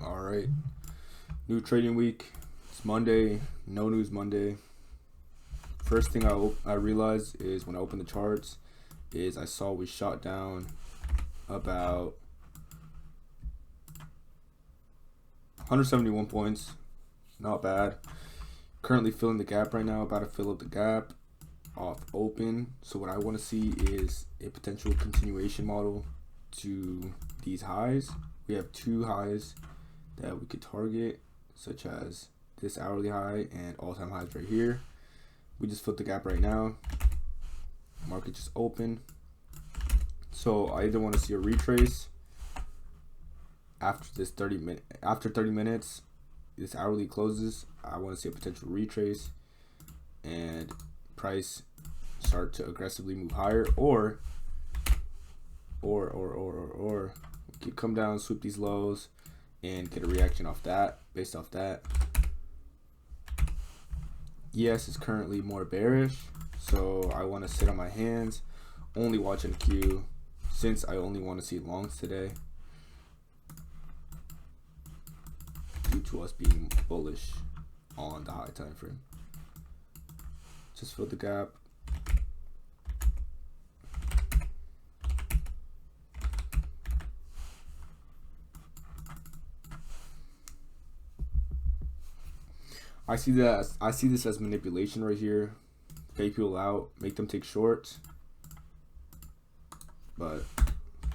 All right, new trading week. It's Monday. No news Monday. First thing I realized is when I opened the charts is I saw we shot down about 171 points. Not bad. Currently filling the gap right now. About to fill up the gap off open. So what I want to see is a potential continuation model to these highs. We have two highs that we could target, such as this hourly high and all-time highs right here. We just filled the gap right now. Market just opened. So I either want to see a retrace after this 30 minutes, this hourly closes. I want to see a potential retrace and price start to aggressively move higher, or we could come down, sweep these lows, and get a reaction off that. Based off that, ES is currently more bearish, so I want to sit on my hands, only watch NQ, since I only want to see longs today due to us being bullish on the high time frame. Just fill the gap. I see this as manipulation right here. Fake people out, make them take shorts. But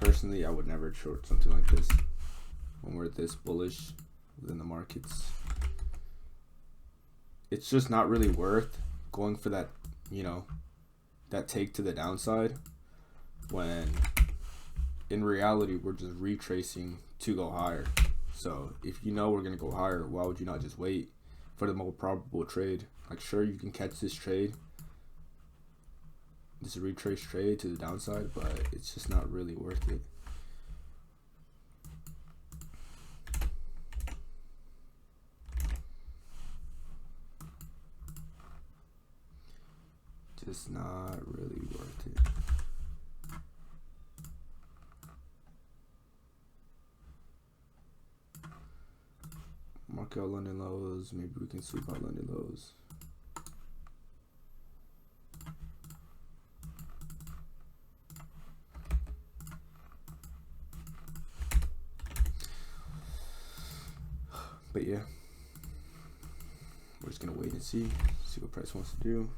personally, I would never short something like this when we're this bullish within the markets. It's just not really worth going for that, that take to the downside, when in reality we're just retracing to go higher. So if you know we're gonna go higher, why would you not just wait for the more probable trade? Like, sure, you can catch this trade, this retrace trade to the downside, but it's just not really worth it. Just not really worth it. Mark out London lows. Maybe we can sweep out London lows. But yeah, we're just gonna wait and see what price wants to do.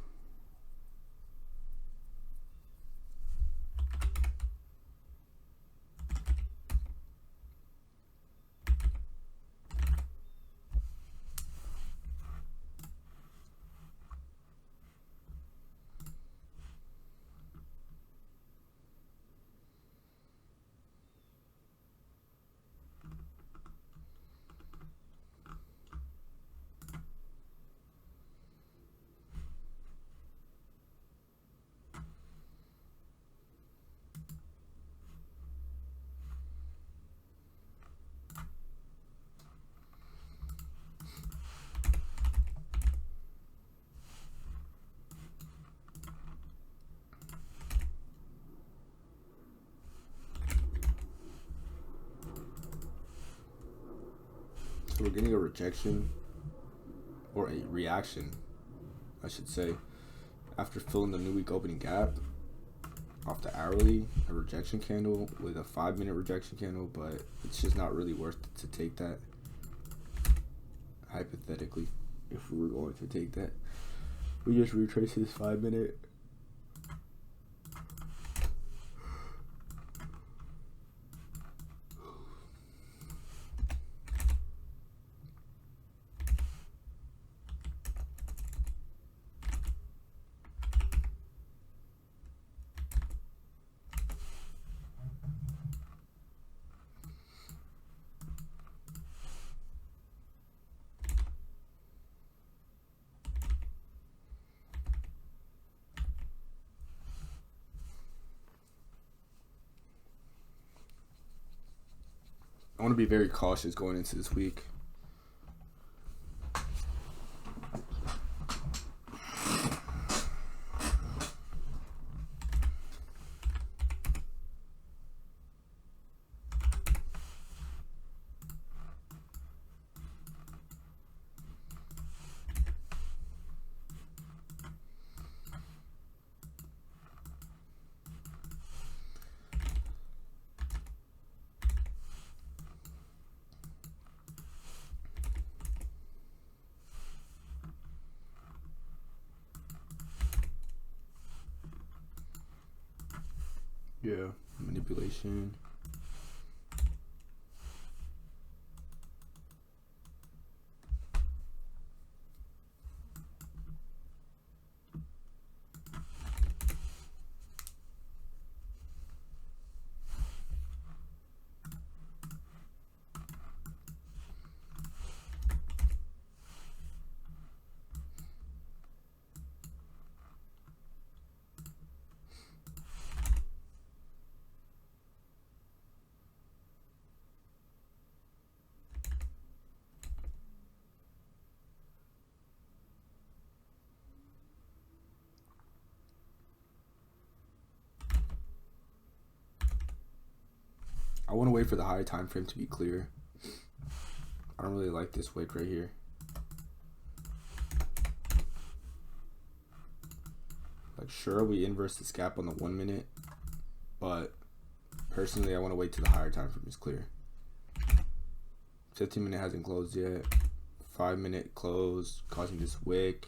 So we're getting a rejection, or a reaction, I should say, after filling the new week opening gap off the hourly, a rejection candle with a 5-minute rejection candle, but it's just not really worth it to take that. Hypothetically, if we were going to take that, we just retrace this 5-minute. I want to be very cautious going into this week. Yeah, manipulation. I want to wait for the higher time frame to be clear. I don't really like this wick right here. Like, sure, we inverse this gap on the 1 minute, but personally, I want to wait till the higher time frame is clear. 15 minute hasn't closed yet. 5 minute close, causing this wick.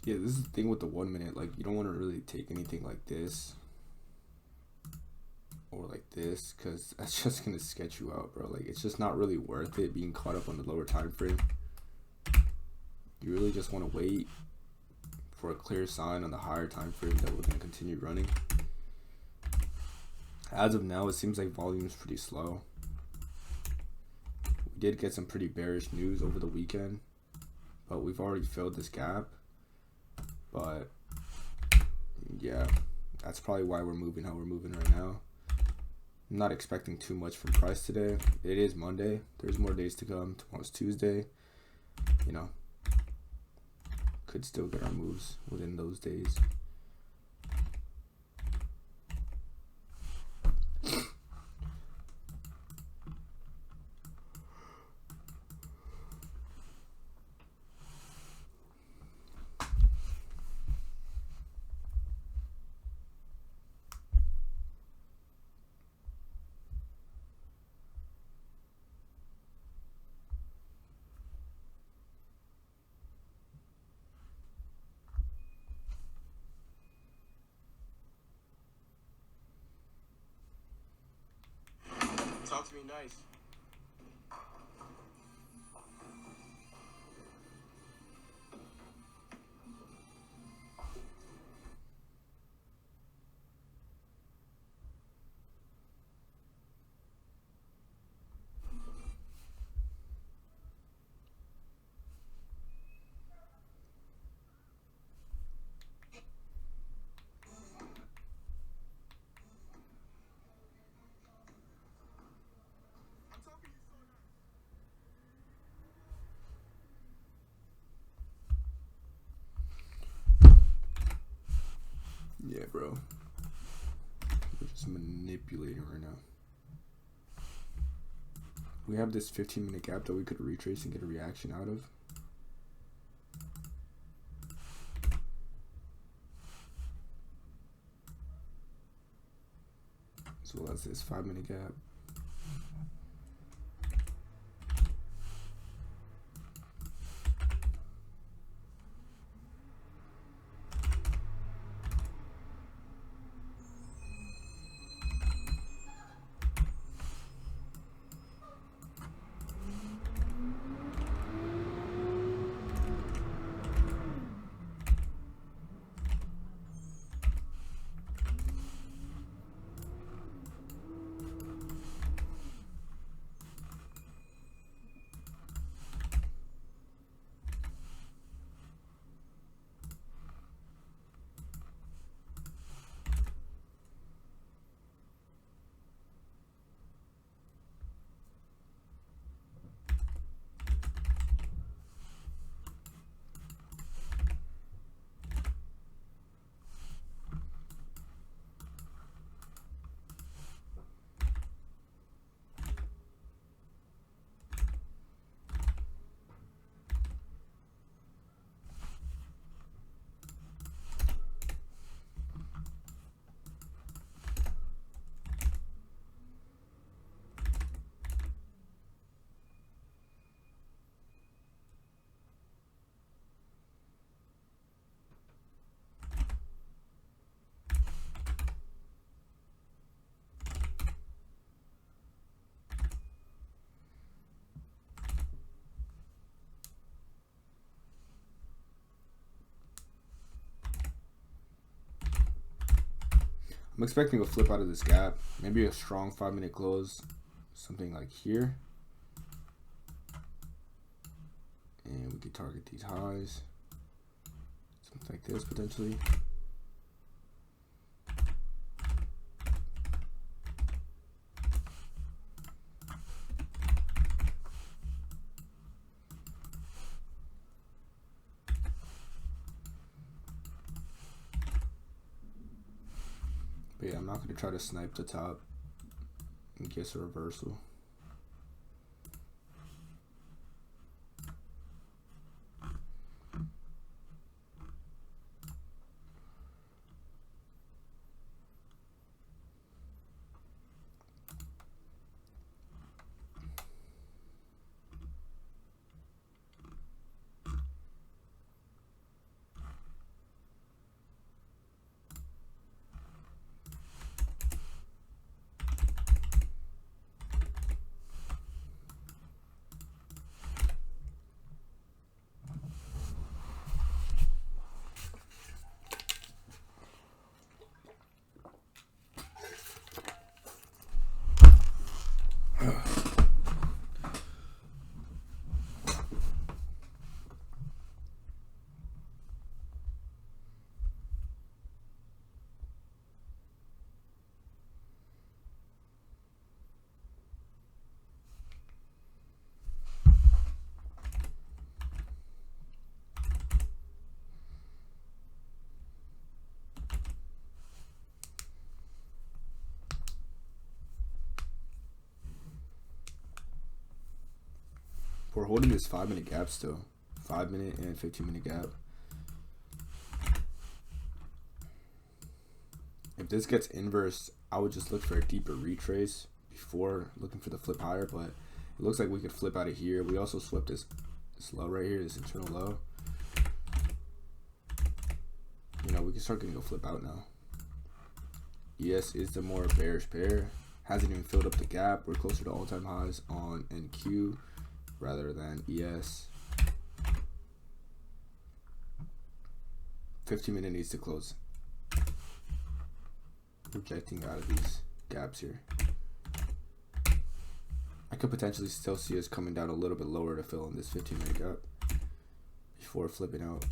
Yeah, this is the thing with the 1 minute. Like, you don't want to really take anything like this or like this, because that's just gonna sketch you out, bro. Like, it's just not really worth it being caught up on the lower time frame. You really just want to wait for a clear sign on the higher time frame that we're gonna continue running. As of now, it seems like volume is pretty slow. We did get some pretty bearish news over the weekend, but we've already filled this gap. But yeah, that's probably why we're moving how we're moving right now. I'm not expecting too much from price today. It is Monday. There's more days to come. Tomorrow's Tuesday. You know, could still get our moves within those days. Talk to me nice. Yeah, bro. We're just manipulating right now. We have this 15-minute gap that we could retrace and get a reaction out of. As well as this 5-minute gap. I'm expecting a flip out of this gap. Maybe a strong 5-minute close. Something like here. And we could target these highs. Something like this potentially. But yeah, I'm not going to try to snipe the top and guess a reversal. We're holding this 5-minute gap still. 5-minute and 15-minute gap. If this gets inverse, I would just look for a deeper retrace before looking for the flip higher, but it looks like we could flip out of here. We also swept this low right here, this internal low. You know, we can start getting a flip out now. ES is the more bearish pair. Hasn't even filled up the gap. We're closer to all-time highs on NQ rather than ES. 15-minute needs to close. Rejecting out of these gaps here. I could potentially still see us coming down a little bit lower to fill in this 15-minute gap before flipping out.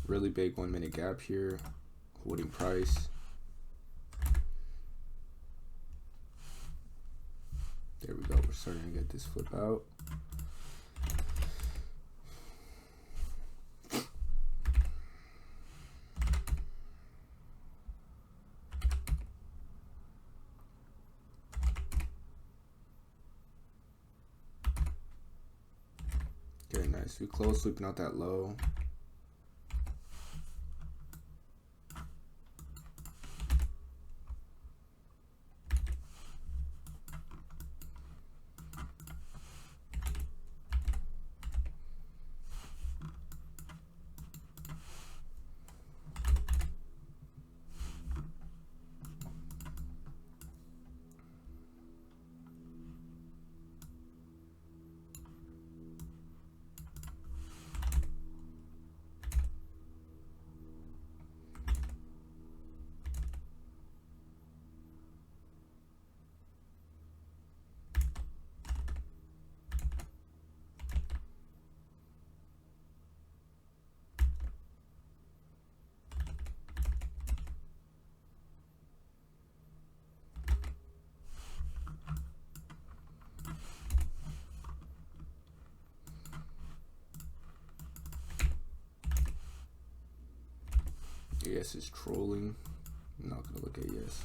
Really big 1-minute gap here, holding price. There we go, we're starting to get this flip out. Nice. We close, sweeping out that low. AS is trolling. I'm not gonna look at AS.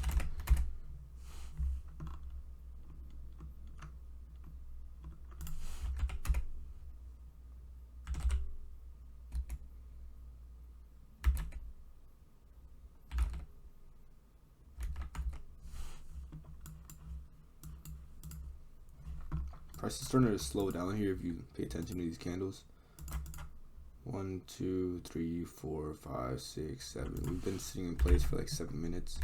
Price is starting to slow down here if you pay attention to these candles. 1, 2, 3, 4, 5, 6, 7. We've been sitting in place for like 7 minutes.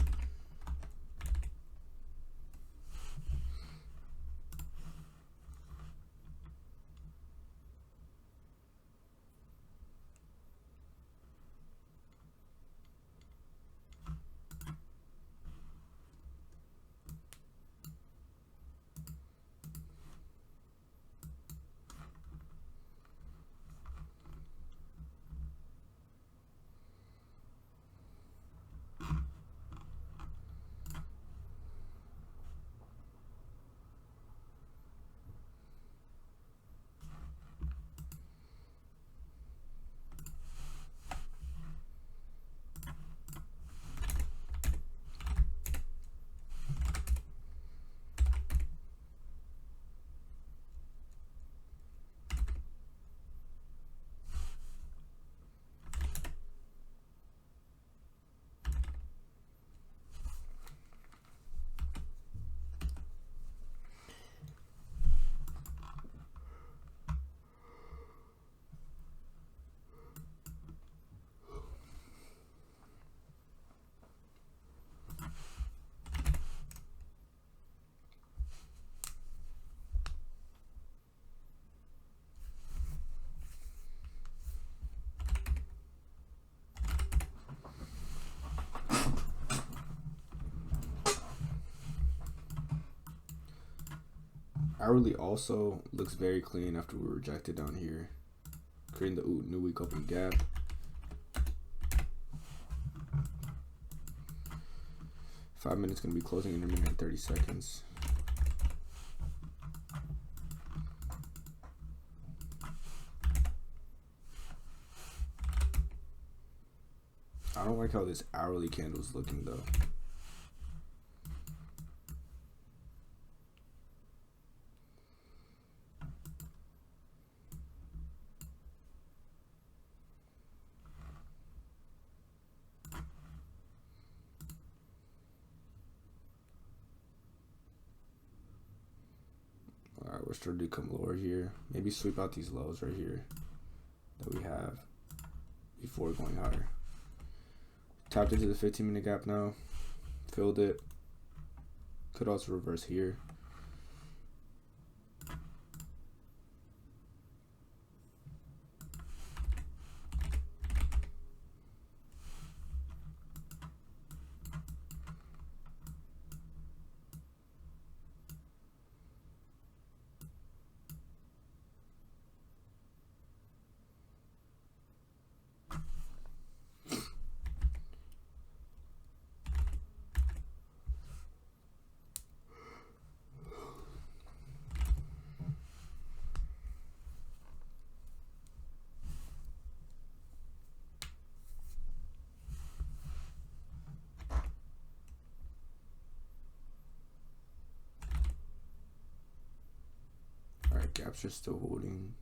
Hourly also looks very clean after we rejected down here, creating the new week open gap. Five minutes gonna be closing intermittent in 30 seconds. I don't like how this hourly candle is looking though. Alright, we're starting to come lower here. Maybe sweep out these lows right here that we have before going higher. Tapped into the 15-minute gap now. Filled it. Could also reverse here. Alright, gaps are still holding.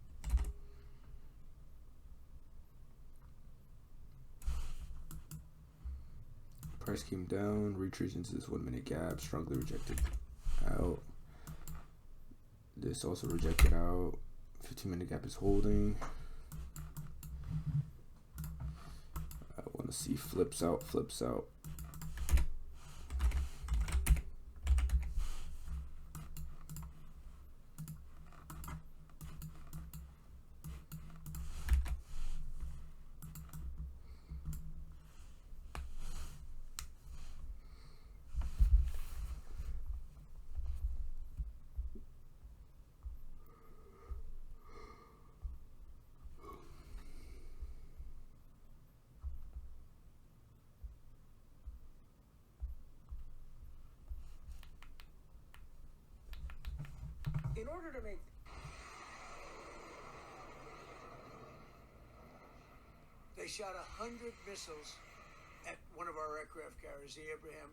Price came down, retrace into this 1 minute gap, strongly rejected out. This also rejected out. 15 minute gap is holding. I want to see flips out, flips out. In order to make they shot 100 missiles at one of our aircraft carriers, the Abraham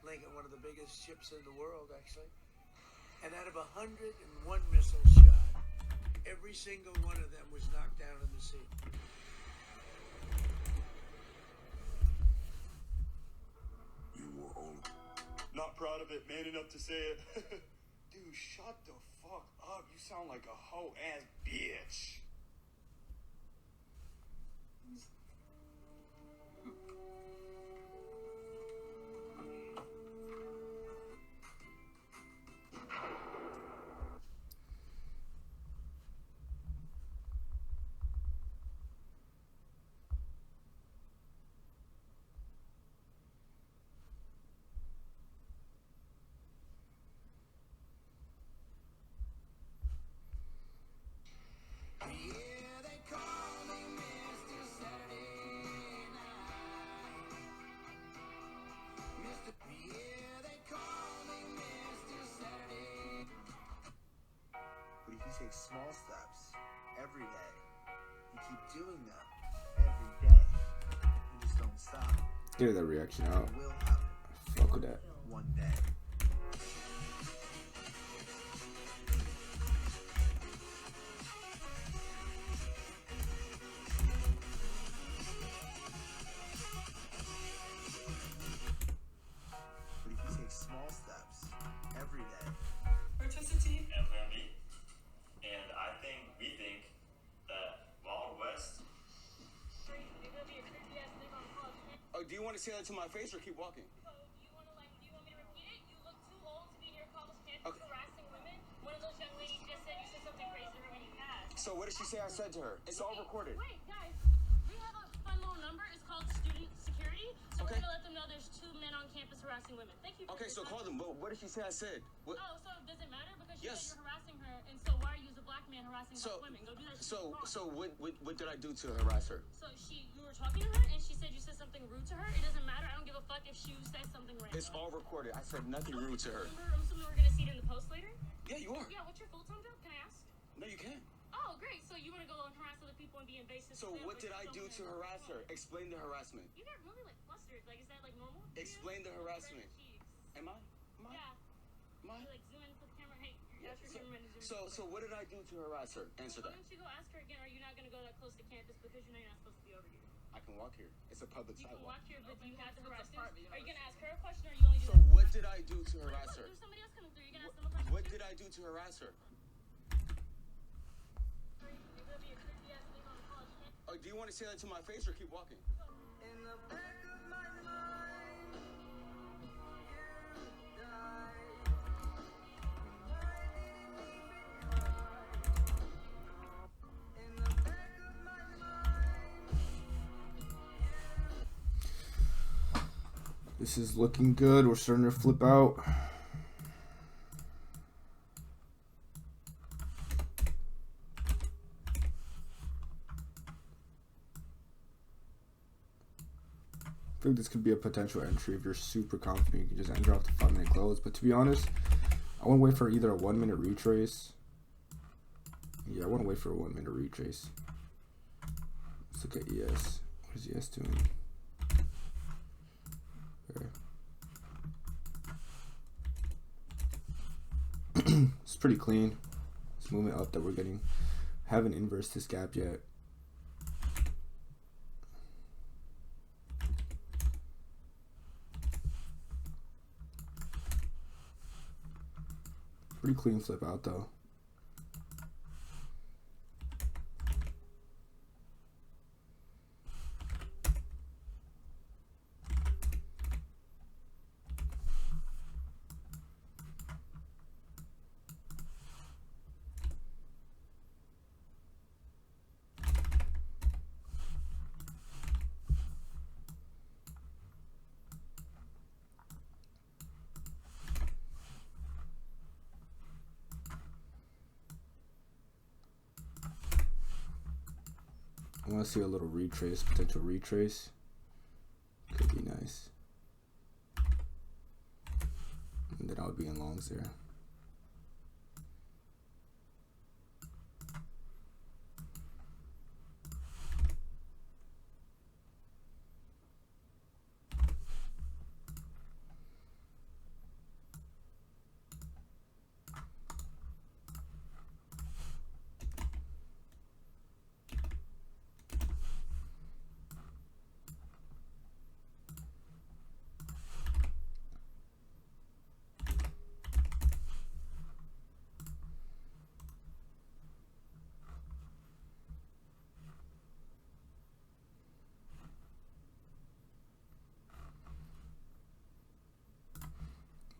Lincoln, one of the biggest ships in the world, actually. And out of 101 missiles shot, every single one of them was knocked down in the sea. You were old. Not proud of it, man enough to say it. Dude, shut the fuck up. You sound like a hoe ass bitch. Take small steps every day. You keep doing them every day. You just don't stop. Get that reaction out. It will happen. Fuck with that. One day. But if you take small steps every day. Particity. And family. And we think that Wild West. Oh, do you want to say that to my face or keep walking? Do you want me to repeat it? You look too old to be near college campus Okay. harassing women. One of those young ladies just said you said something crazy to her when you passed. So what did she say I said to her? It's all recorded. Wait, guys. We have a fun little number. It's called student security. So Okay. we're gonna let them know there's 2 men on campus harassing women. Thank you. Okay, so call them. But what did she say I said? What? Oh, so does it matter? Because she Yes. said you're harassing her, and so why are you as a black man harassing So, black women? Go do that shit. so, tomorrow. so what did I do to harass her? So you were talking to her, and she said you said something rude to her. It doesn't matter. I don't give a fuck if she said something random. It's all recorded. I said nothing rude to her. I'm assuming we're gonna see it in the post later. Yeah, you are. Yeah, what's your full-time job? Can I ask? No, you can't. Oh, great. So you want to go and harass other people and be invasive? So to them, what but did you're I so do to weird. harass her? Explain the harassment. You got really like flustered. Like, is that like normal? for you? Explain the harassment. Red cheeks. Am I? Yeah. Am I? You, like zoom in for the camera. Hey, ask your cameraman to zoom in. So what did I do to harass her? Answer Why that. don't you go ask her again? Are you not gonna go that close to campus because you know you're not supposed to be over here? I can walk here. It's a public You can sidewalk. walk here, but do you have to harass students? Are you gonna ask her a question, or are you only So doing? what did I do to harass her? There's somebody else coming through. You gonna ask them a question? What too? did I do to harass her? You're gonna be a creepy ass nigga on the college campus. Or do you want to say that to my face or keep walking? In the back of my mind, you died. In the back of my mind. This is looking good. We're starting to flip out. I think this could be a potential entry if you're super confident. You can just enter off the 5-minute close. But to be honest, I want to wait for either a 1-minute retrace. Yeah, I want to wait for a 1-minute retrace. Let's look at ES. What is ES doing? Okay. It's pretty clean. This movement up that we're getting. Haven't inversed this gap yet. Pretty clean flip out though. I want to see a little retrace, potential retrace. Could be nice. And then I would be in longs there.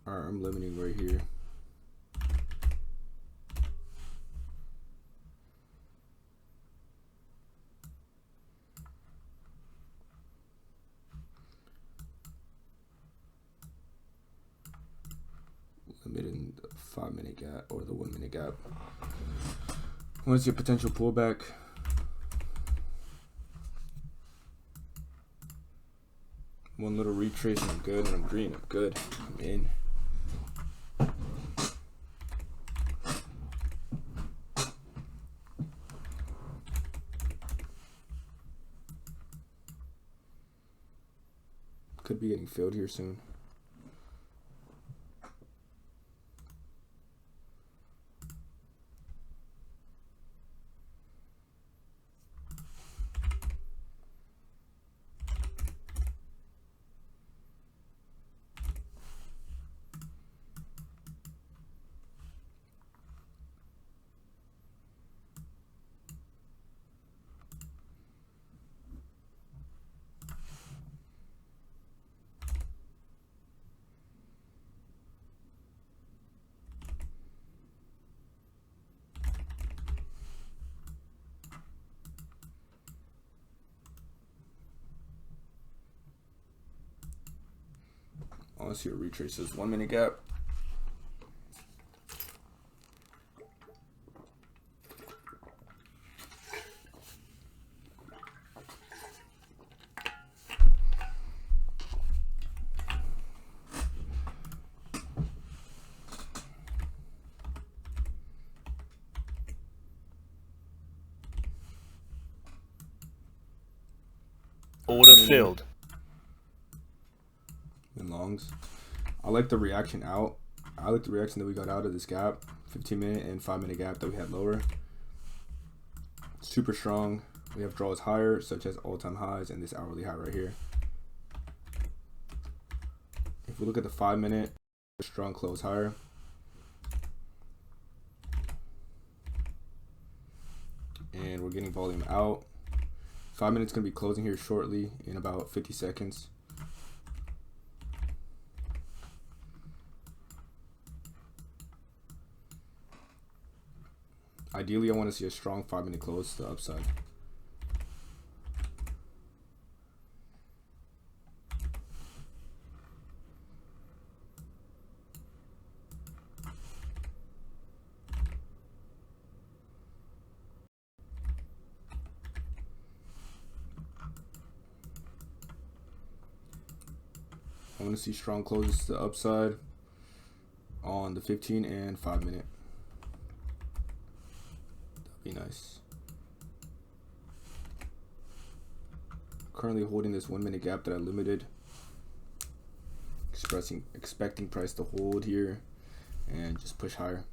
Alright, I'm limiting right here. Limiting the 5-minute gap or the 1-minute gap. Once your potential pullback. One little retrace and I'm good, and I'm green, I'm good, I'm in. Could be getting filled here soon. I want to see a retrace this 1-minute gap. Order filled. In longs. I like the reaction out. I like the reaction that we got out of this gap. 15-minute and 5-minute gap that we had lower. Super strong. We have draws higher, such as all-time highs and this hourly high right here. If we look at the 5-minute, strong close higher. And we're getting volume out. 5 minutes going to be closing here shortly in about 50 seconds. Ideally, I want to see a strong 5-minute close to the upside. I want to see strong closes to the upside on the 15 and 5-minute. That'd be nice. Currently holding this 1-minute gap that I limited. Expecting price to hold here and just push higher.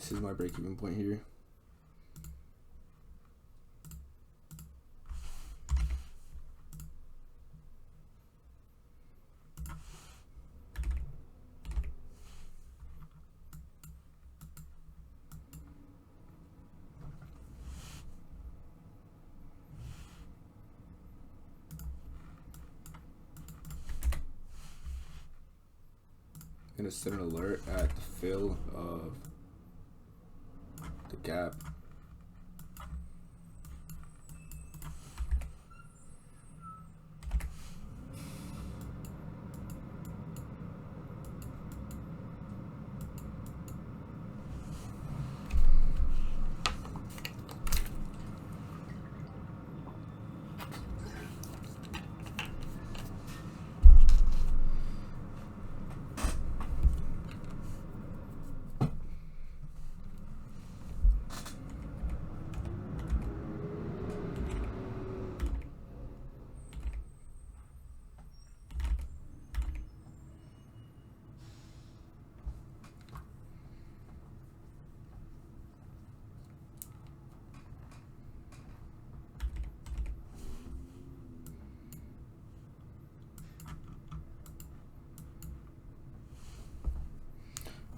This is my break-even point here. I'm gonna set an alert at the fill of the gap.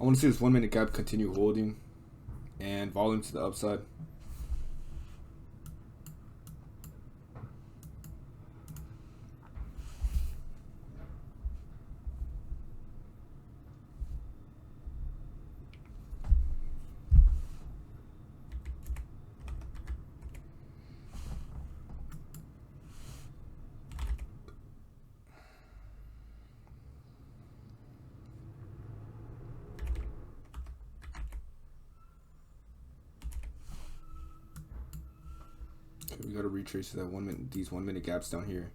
I want to see this 1 minute gap continue holding and volume to the upside. Okay, we got to retrace that 1 minute, these 1 minute gaps down here.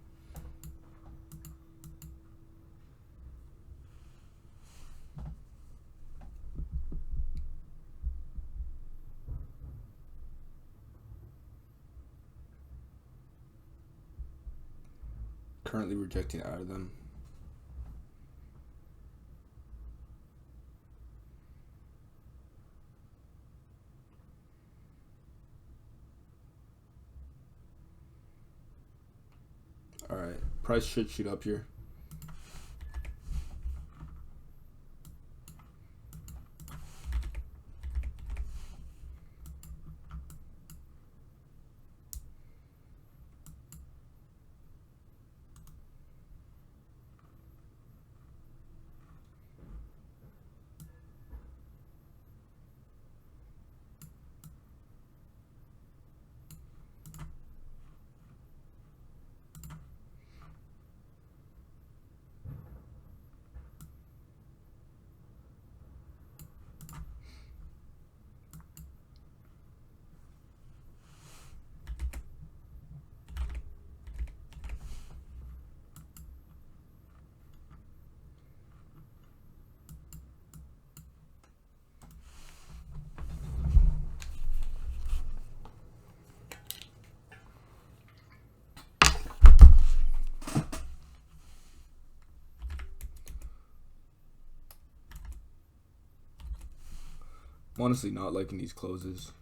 Currently rejecting out of them. Alright, price should shoot up here. I'm honestly not liking these closes.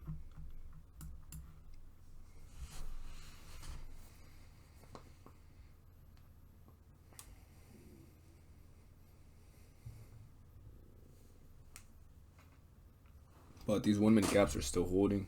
But these 1 minute gaps are still holding.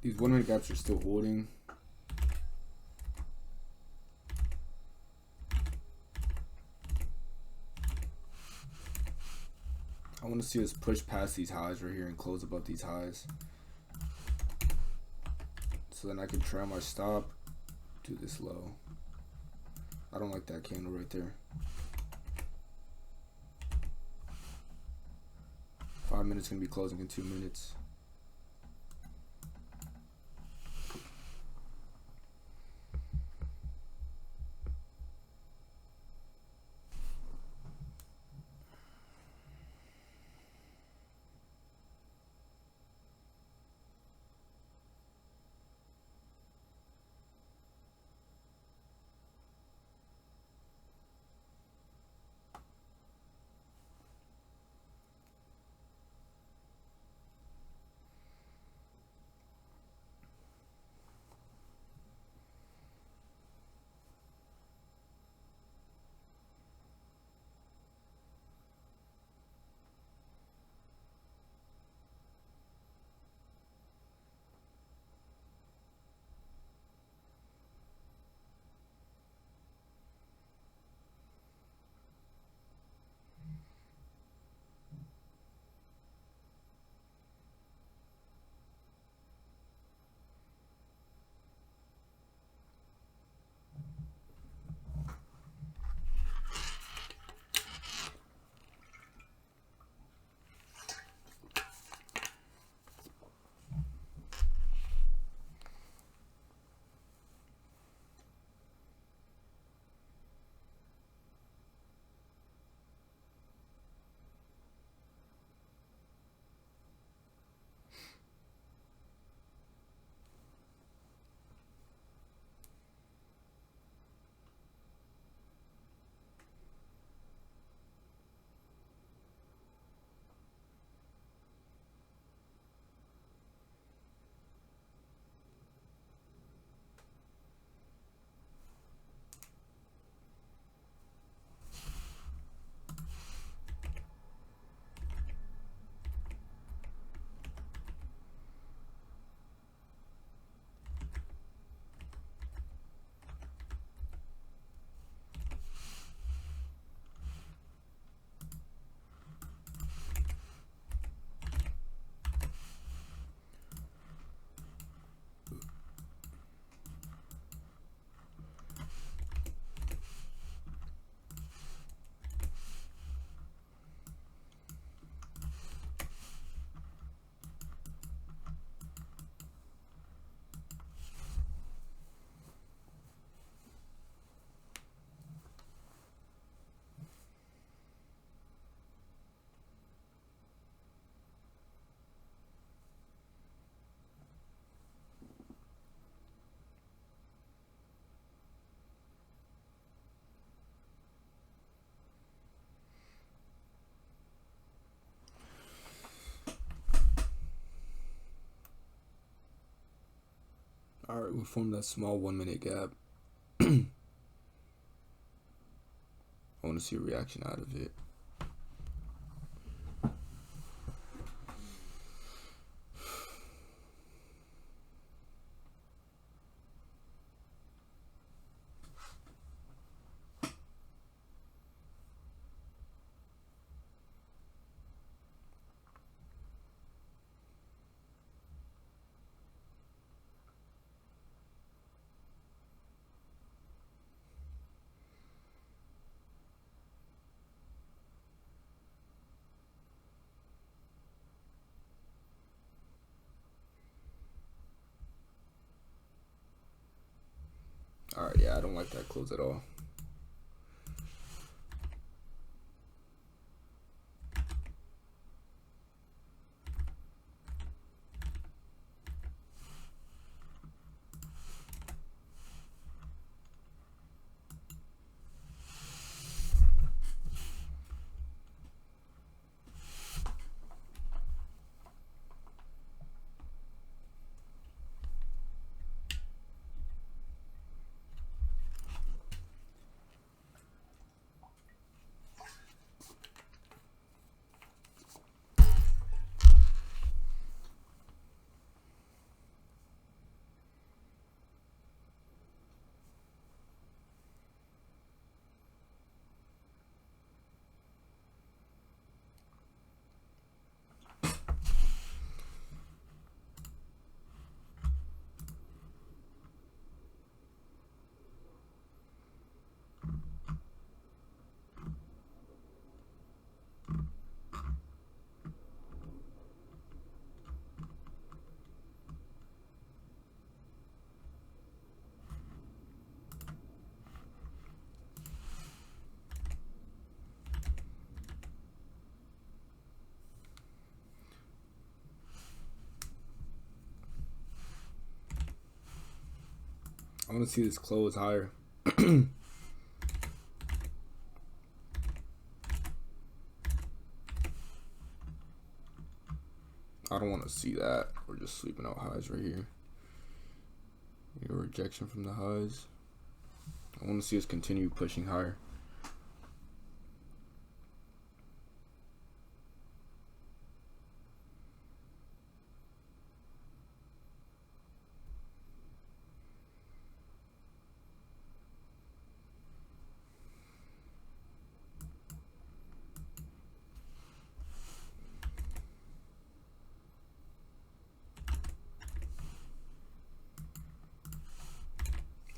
These 1 minute gaps are still holding. I want to see us push past these highs right here and close above these highs. So then I can try my stop, do this low. I don't like that candle right there. 5 minutes gonna be closing in 2 minutes. All right, we formed that small 1 minute gap. I want to see a reaction out of it. All right, yeah, I don't like that close at all. I want to see this close higher. I don't want to see that. We're just sweeping out highs right here. Your rejection from the highs. I want to see us continue pushing higher.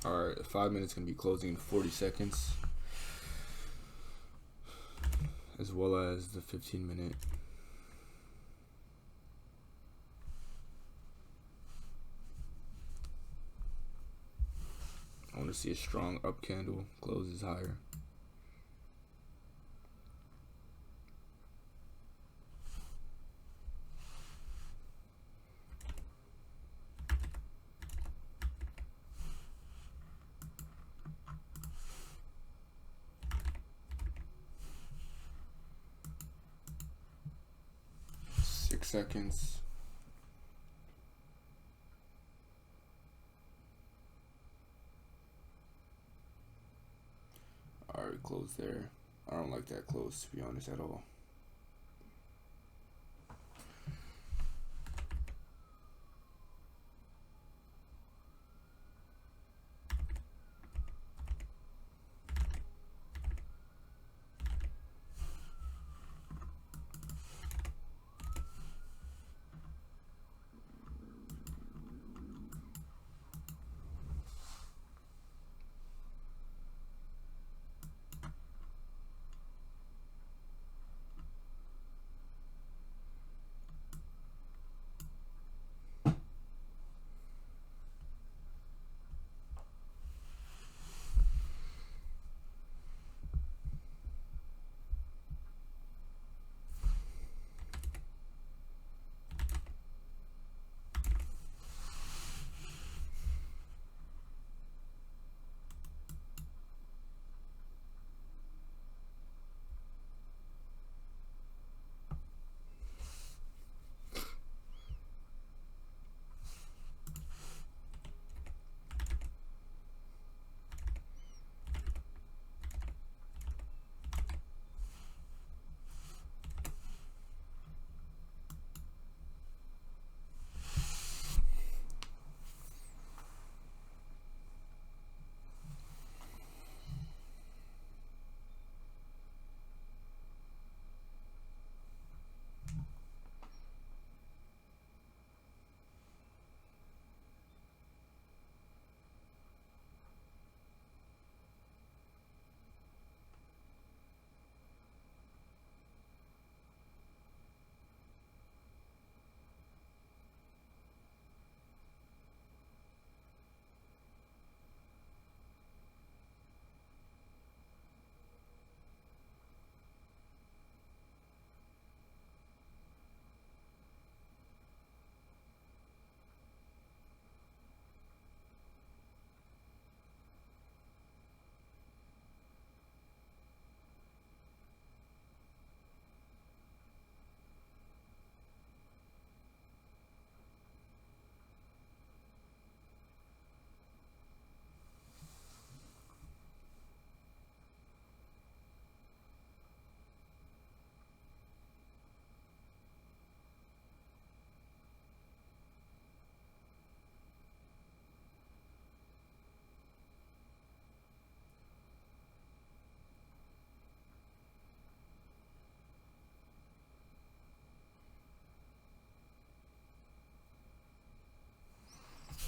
Alright, the 5 minutes gonna be closing in 40 seconds. As well as the 15-minute. I want to see a strong up candle, closes higher. Seconds. Alright, close there. I don't like that close, to be honest, at all.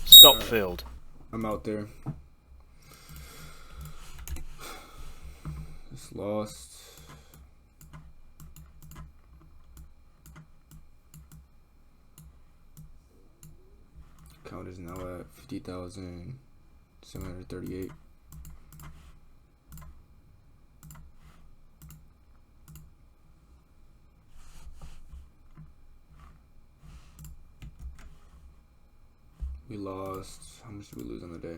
Stop filled. I'm out there. Just lost. Count is now at 50,738. We lost. How much did we lose on the day?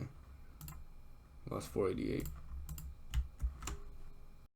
Lost 488.